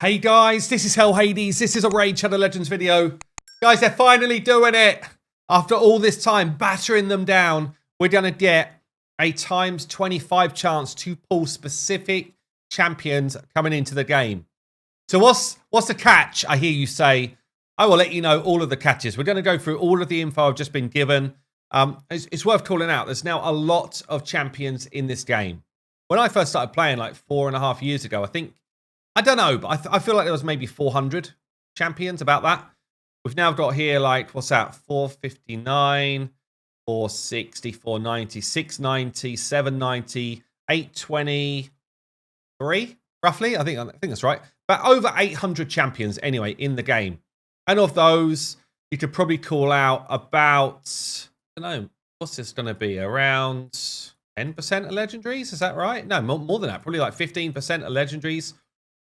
Hey guys, this is Hell Hades. This is a Raid Shadow Legends video. Guys, they're finally doing it. After all this time battering them down, we're going to get a times 25 chance to pull specific champions coming into the game. So what's the catch, I hear you say? I will let you know all of the catches. We're going to go through all of the info I've just been given. It's worth calling out. There's now a lot of champions in this game. When I first started playing like 4.5 years ago, I don't know, but I feel like there was maybe 400 champions, about that. We've now got here, like, what's that? 459, 460, 490, 690, 790, 823, roughly. I think that's right. But over 800 champions, anyway, in the game. And of those, you could probably call out about, I don't know, what's this going to be? Around 10% of legendaries? Is that right? No, more than that. Probably like 15% of legendaries.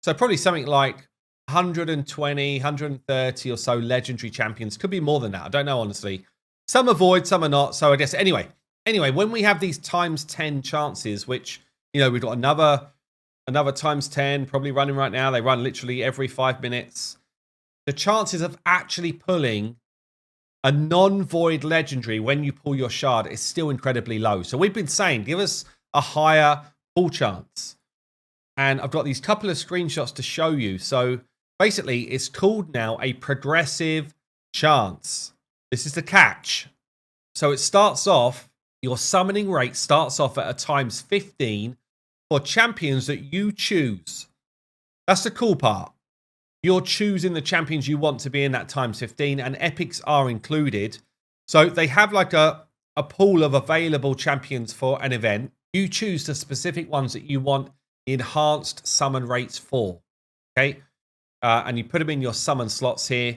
So probably something like 120, 130 or so legendary champions. Could be more than that. I don't know, honestly. Some are void, some are not. So I guess, anyway, when we have these times 10 chances, which, you know, we've got another times 10 probably running right now. They run literally every 5 minutes. The chances of actually pulling a non-void legendary when you pull your shard is still incredibly low. So we've been saying, give us a higher pull chance. And I've got these couple of screenshots to show you. So basically, it's called now a progressive chance. This is the catch. So it starts off, your summoning rate starts off at a times 15 for champions that you choose. That's the cool part. You're choosing the champions you want to be in that times 15, and epics are included. So they have like a pool of available champions for an event. You choose the specific ones that you want enhanced summon rates for, okay? And you put them in your summon slots here.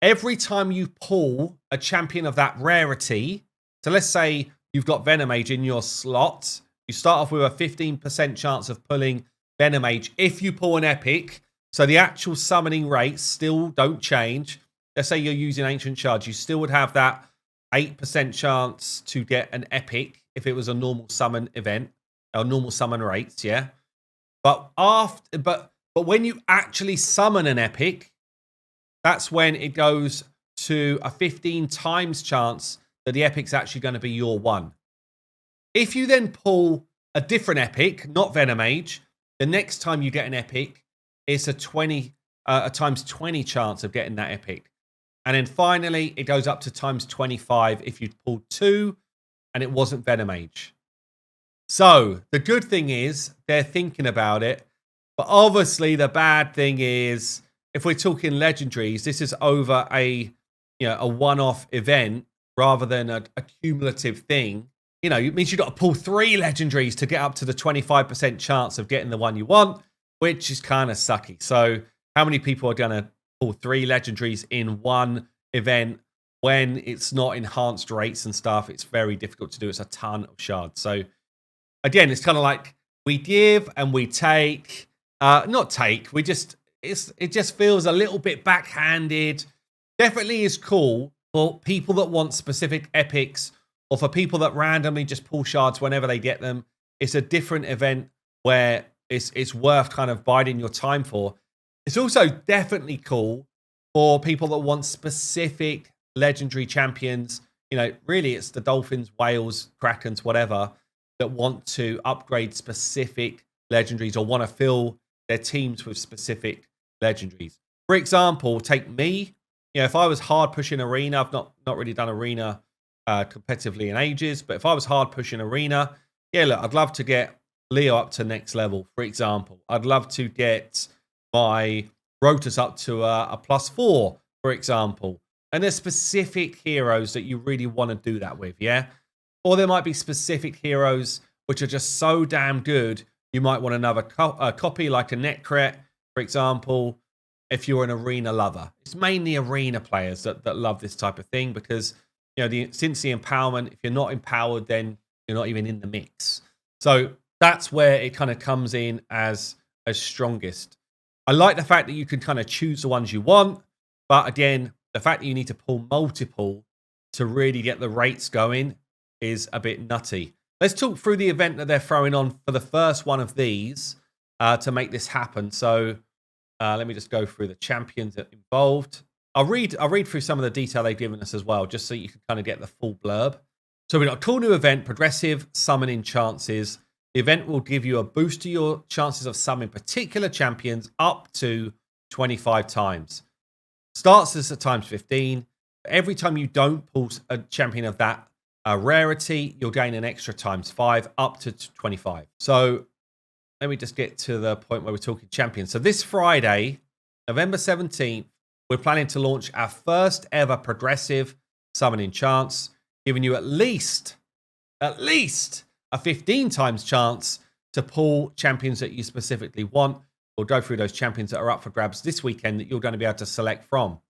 Every time you pull a champion of that rarity, so let's say you've got Venomage in your slot, you start off with a 15% chance of pulling Venomage if you pull an epic. So the actual summoning rates still don't change. Let's say you're using Ancient Shards, you still would have that 8% chance to get an epic if it was a normal summon event. Or normal summon rates, yeah. But when you actually summon an epic, that's when it goes to a 15 times chance that the epic's actually going to be your one. If you then pull a different epic, not Venomage, the next time you get an epic, it's a times 20 chance of getting that epic. And then finally, it goes up to times 25 if you'd pulled 2 and it wasn't Venomage. So the good thing is they're thinking about it, but obviously the bad thing is if we're talking legendaries, this is over a one-off event rather than a cumulative thing. You know, it means you've got to pull 3 legendaries to get up to the 25% chance of getting the one you want, which is kind of sucky. So how many people are going to pull 3 legendaries in one event when it's not enhanced rates and stuff? It's very difficult to do. It's a ton of shards. So again, it's kind of like we give and we take. Not take. It just feels a little bit backhanded. Definitely is cool for people that want specific epics or for people that randomly just pull shards whenever they get them. It's a different event where it's worth kind of biding your time for. It's also definitely cool for people that want specific legendary champions. You know, really it's the dolphins, whales, krakens, whatever, that want to upgrade specific legendaries or want to fill their teams with specific legendaries. For example, take me. You know, if I was hard pushing arena, I've not really done arena competitively in ages, but if I was hard pushing arena, yeah, look, I'd love to get Leo up to next level, for example. I'd love to get my Rotus up to a +4, for example. And there's specific heroes that you really want to do that with, yeah? Or there might be specific heroes which are just so damn good, you might want another copy, like a Netcret, for example, if you're an arena lover. It's mainly arena players that love this type of thing because, you know, since the empowerment, if you're not empowered, then you're not even in the mix. So that's where it kind of comes in as strongest. I like the fact that you can kind of choose the ones you want, but again, the fact that you need to pull multiple to really get the rates going is a bit nutty. Let's talk through the event that they're throwing on for the first one of these to make this happen. So Let me just go through the champions involved. I'll read through some of the detail they've given us as well, just so you can kind of get the full blurb. So we've got a cool new event, progressive summoning chances. The event will give you a boost to your chances of summoning particular champions up to 25 times. Starts as at times 15. Every time you don't pull a champion of that rarity, you'll gain an extra times 5 up to 25. So let me just get to the point where we're talking champions. So this Friday, November 17th, we're planning to launch our first ever progressive summoning chance, giving you at least a 15 times chance to pull champions that you specifically want. We'll go through those champions that are up for grabs this weekend that you're going to be able to select from.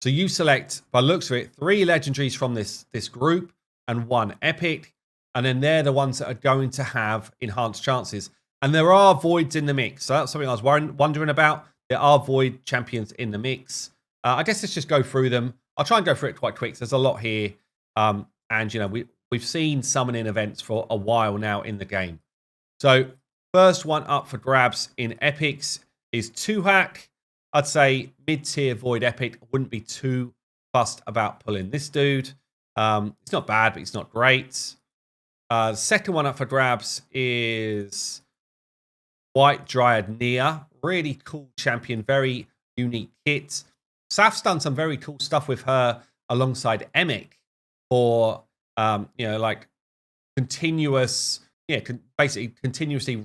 So you select, by the looks of it, 3 legendaries from this group and 1 epic. And then they're the ones that are going to have enhanced chances. And there are voids in the mix. So that's something I was wondering about. There are void champions in the mix. I guess let's just go through them. I'll try and go through it quite quick. There's a lot here. And, you know, we've seen summoning events for a while now in the game. So first one up for grabs in epics is Tuhak. I'd say mid-tier void epic. I wouldn't be too fussed about pulling this dude. It's not bad, but it's not great. Second one up for grabs is White Dryad Nia. Really cool champion, very unique kit. Saf's done some very cool stuff with her alongside Emic for, you know, like continuous, basically continuously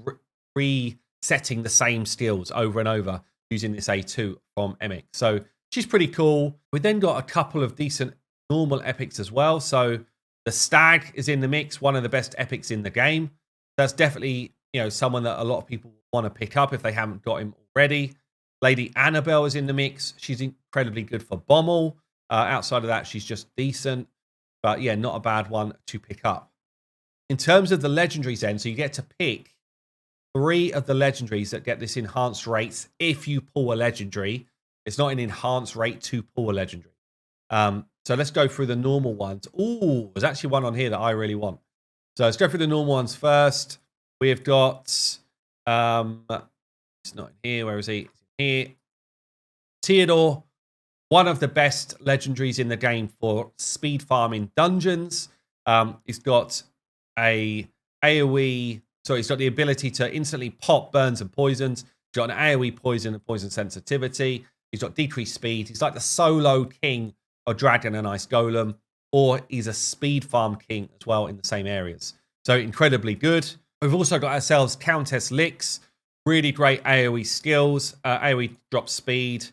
resetting the same skills over and over using this A2 from Emic. So she's pretty cool. We then got a couple of decent normal epics as well. So the Stag is in the mix, one of the best epics in the game. That's definitely, you know, someone that a lot of people want to pick up if they haven't got him already. Lady Annabelle is in the mix. She's incredibly good for Bommel. Outside of that, she's just decent. But yeah, not a bad one to pick up. In terms of the legendaries then, so you get to pick 3 of the legendaries that get this enhanced rates if you pull a legendary. It's not an enhanced rate to pull a legendary. So let's go through the normal ones. Ooh, there's actually one on here that I really want. So let's go through the normal ones first. We've got, it's not in here. Where is he? It's in here. Theodore, one of the best legendaries in the game for speed farming dungeons. He's got a AoE, so he's got the ability to instantly pop burns and poisons. He's got an AoE poison and poison sensitivity. He's got decreased speed. He's like the solo king of Dragon and Ice Golem, or he's a speed farm king as well in the same areas. So incredibly good. We've also got ourselves Countess Lix. Really great AoE skills. AoE drop speed.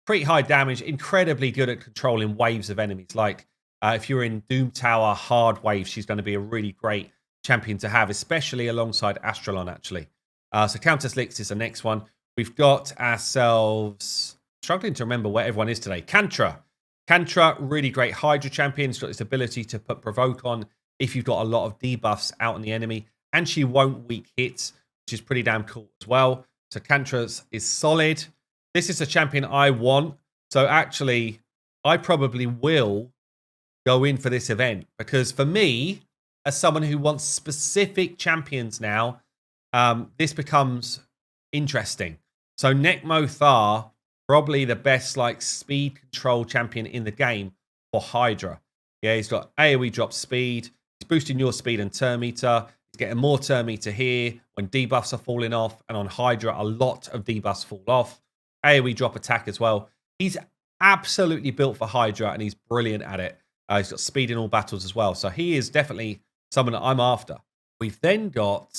Pretty high damage. Incredibly good at controlling waves of enemies. Like if you're in Doom Tower hard waves, she's going to be a really great champion to have, especially alongside Astralon, actually. So Countess Lix is the next one. We've got ourselves... Struggling to remember where everyone is today. Kantra. Kantra, really great Hydra champion. She's got this ability to put Provoke on if you've got a lot of debuffs out on the enemy. And she won't weak hits, which is pretty damn cool as well. So Kantra is solid. This is a champion I want. So actually, I probably will go in for this event. Because for me, as someone who wants specific champions now, this becomes interesting. So Nekmo Thar, probably the best like speed control champion in the game for Hydra. Yeah, he's got AoE drop speed. He's boosting your speed and turn meter. He's getting more turn meter here when debuffs are falling off. And on Hydra, a lot of debuffs fall off. AoE drop attack as well. He's absolutely built for Hydra and he's brilliant at it. He's got speed in all battles as well. So he is definitely someone that I'm after. We've then got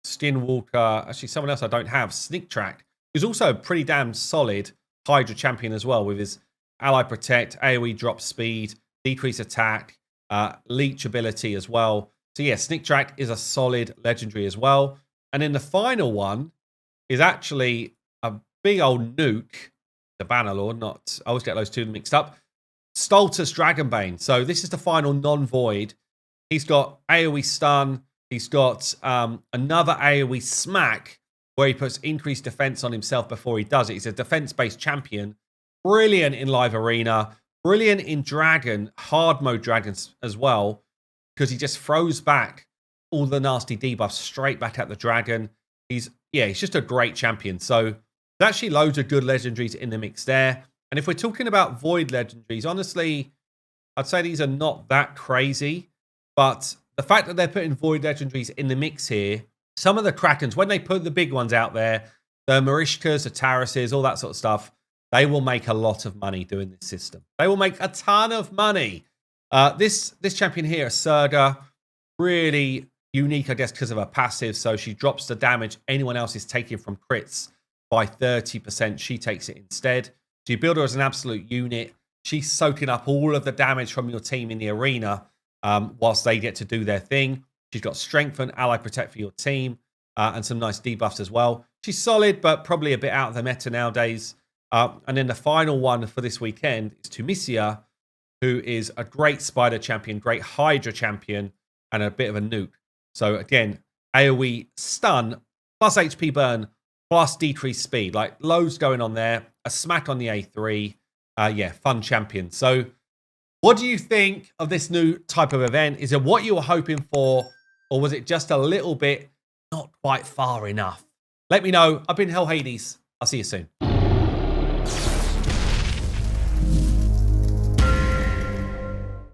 Skinwalker. Actually, someone else I don't have. Sneak Track. Who's also a pretty damn solid Hydra champion as well with his Ally Protect, AoE drop speed, decrease attack, leech ability as well. So yeah, Sneak Track is a solid legendary as well. And then the final one is actually a big old nuke. The Bannerlord, not... I always get those two mixed up. Stultus Dragonbane. So this is the final non-void. He's got AoE stun. He's got another AoE smack where he puts increased defense on himself before he does it. He's a defense-based champion. Brilliant in live arena. Brilliant in dragon, hard mode dragons as well, because he just throws back all the nasty debuffs straight back at the dragon. He's just a great champion. So There's actually loads of good legendaries in the mix there. And if we're talking about void legendaries, honestly, I'd say these are not that crazy. But the fact that they're putting void legendaries in the mix here, some of the Krakens, when they put the big ones out there, the Marishkas, the Tarases, all that sort of stuff, they will make a lot of money doing this system. They will make a ton of money. This champion here, Serga, really unique, I guess, because of her passive. So she drops the damage anyone else is taking from crits by 30%. She takes it instead. So you build her as an absolute unit. She's soaking up all of the damage from your team in the arena whilst they get to do their thing. She's got Strengthen, Ally Protect for your team, and some nice debuffs as well. She's solid, but probably a bit out of the meta nowadays. And then the final one for this weekend is Tunisia, who is a great Spider champion, great Hydra champion, and a bit of a nuke. So again, AoE stun, plus HP burn, plus decreased speed. Like loads going on there. A smack on the A3. Yeah, fun champion. So what do you think of this new type of event? Is it what you were hoping for, or was it just a little bit not quite far enough? Let me know. I've been Hell Hades. I'll see you soon.